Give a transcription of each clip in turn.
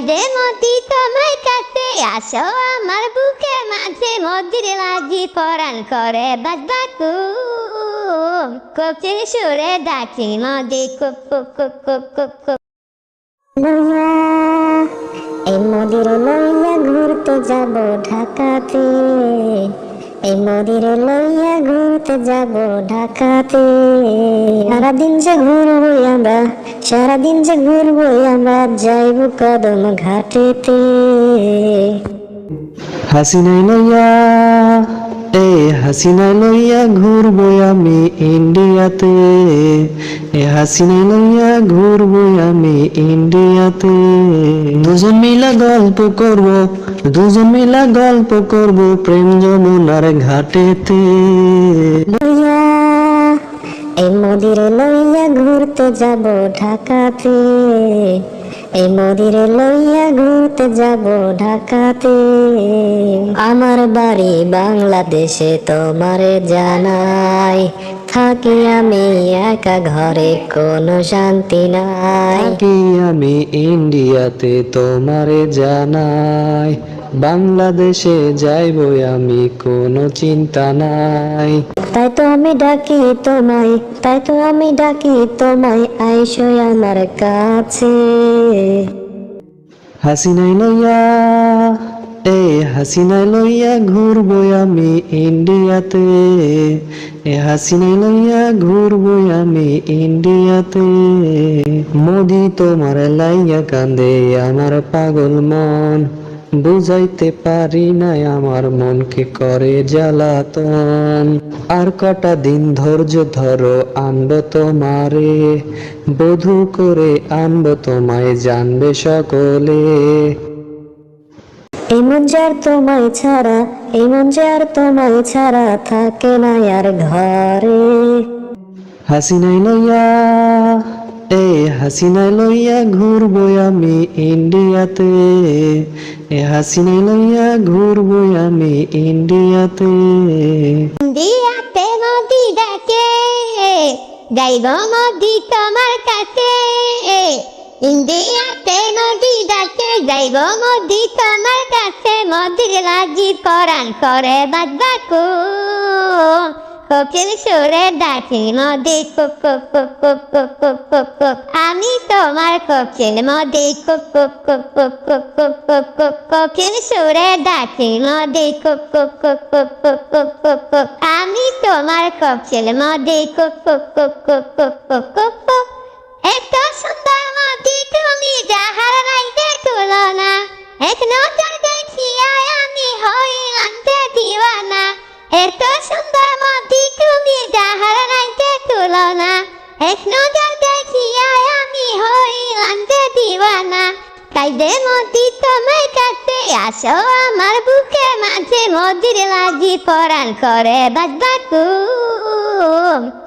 যে মতি তোমার কাছে আসো আমার বুকের মাঝে মদির লাগি পরাণ করে বাজবাকু কোকিল সুরে ডাকি মদি কুপ কুপ কুপ কুপ কুপ কুপ। এই মদির লইয়া ঘুরতে যাব ঢাকাতে, এই মদির লইয়া ঘুরতে যাব ঢাকাতে। সারাদিন যে ঘুরবো আমরা, সারাদিন যে ঘুরবো আমরা, যাইব কদম ঘাটেতে। হাসিনাই লইয়া হাসিনাই লইয়া ঘুরবো আমি ইন্ডিয়াতে, হাসিনাই লইয়া ঘুরবো আমি ইন্ডিয়াতে। দুজন মিলা গল্প করব, দুজন মিলা গল্প করব প্রেম যমুনার ঘাটেতে। লইয়া এই মদির লইয়া ঘুরতে যাব ঢাকাতে, এই মদির লইয়া ঘুরতে যাব ঢাকাতে। আমার বাড়ি বাংলাদেশে তোমারে জানাই, থাকি আমি একা ঘরে কোনো শান্তি নাই। থাকি আমি ইন্ডিয়াতে তোমারে জানাই, বাংলাদেশে যাইবো আমি কোনো চিন্তা নাই। তাই তো আমি ডাকি তোমায়, তাই তো আমি ডাকি তোমায়, আইসো আমার কাছে। হাসিনাই লইয়া হাসিনাই লইয়া ঘুরবো আমি ইন্ডিয়াতে, হাসিনাই লইয়া ঘুরবো আমি ইন্ডিয়াতে। মোদি তোমার লাইয়া কান্দে আমার পাগল মন, বুঝাইতে পারি নাই আমার মনকে করে জ্বালাতন। আর কটা দিন ধৈর্য ধরো, আনবো তোমারে বধূ করে, আনবো তোমায় জানবে সকলে। এই মন যে আর তোমায় ছাড়া, এই মন যে আর তোমায় ছাড়া থাকে না আর ঘরে। হাসিনাই লইয়া হাসিনাই লইয়া ঘুরবো আমি ইন্ডিয়াতে, হাসিনাই লইয়া ঘুরবো আমি ইন্ডিয়াতে। ইন্ডিয়াতে মদি ডাকে যাইব মদি তোমার কাছে, ইন্ডিয়াতে মদি ডাকে যাইব মদি তোমার কাছে। মদির লাগি পরাণ করে বাজবাকু কোকিল সুরে ডাকি মদি কুপ কুপ কুপ কুপ কুপ কুপ কুপ কুপ। আমি তোমার কোকিল মদি কুপ কুপ কুপ কুপ কুপ কুপ কুপ কুপ। কোকিল সুরে ডাকি মদি কুপ কুপ কুপ কুপ কুপ কুপ কুপ কুপ। আমি তোমার কোকিল মদি কুপ কুপ কুপ কুপ কুপ কুপ কুপ কুপ। এত সুন্দর মদি তুমি যাহার নাইতে তুলনা, এক নজর দেখিয়া আমি হইলাম যে দিওয়ানা। এত সুন্দর মদি তুমি যাহার নাইতে তুলনা, এক নজর দেখিয়া আমি হইলাম যে দিওয়ানা। তাই যে মদি তোমার কাছে আসো আমার বুকের মাঝে মদির লাগি পরাণ করে বাজবাকু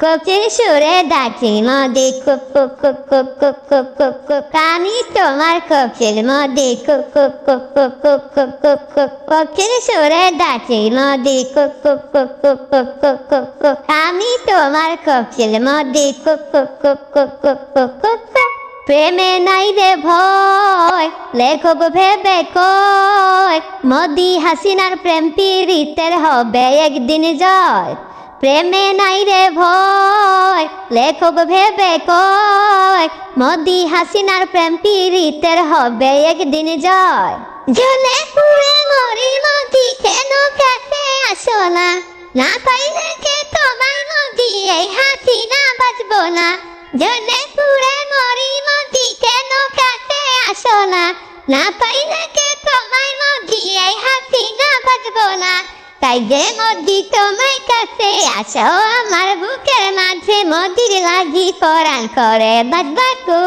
কোকিল সুরে ডাকি মদি কুপ কুপ কুপ কুপ কুপ কুপ কুপ কুপ। আমি তোমার কোকিল মদি কুপ কুপ কুপ কুপ কুপ কুপ কুপ কুপ। কোকিল সুরে ডাকি মদি কুপ কুপ কুপ কুপ কুপ কুপ কুপ কুপ। আমি তোমার কোকিল মদি কুপ কুপ কুপ কুপ কুপ কুপ কুপ কুপ। প্রেমে নাই রে ভয় লেখক ভেবে কয়, মোদি হাসিনার প্রেম পীড়িতের হবে একদিন জয়। প্রেমে নাই রে ভয় লেখক ভেবে কয়, মোদি হাসিনার প্রেম পীড়িতের হবে একদিন জয়। জ্বলে পুড়ে মরি মোদি কেন কাছে আসো না, না পাইলে কে তোমায় মোদি এই হাসিনা বাঁচবো না। জ্বলে পুড়ে মরি মোদি কেন কাছে আসো না, না পাইলে কে তোমায় মোদি এই হাসিনা বাঁচবো না। তাই যে মোদি তোমার কাছে আসো আমার বুকের মাঝে মদির লাগি পরাণ করে বাজবাকু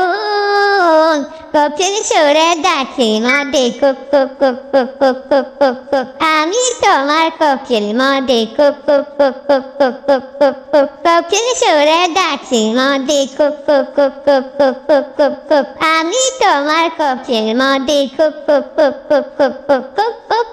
কোকিল সুরে ডাকি মদি কুপ কুপ কুপ কুপ কুপ কুপ কুপ কুপ। আমি তোমার কোকিল মদি কুপ কুপ কুপ কুপ কুপ কুপ কুপ কুপ। কোকিল সুরে ডাকি মদি কুপ কুপ কুপ কুপ কুপ কুপ কুপ কুপ। আমি তোমার কোকিল মদি কুপ কুপ কুপ কুপ কুপ কুপ কুপ কুপ।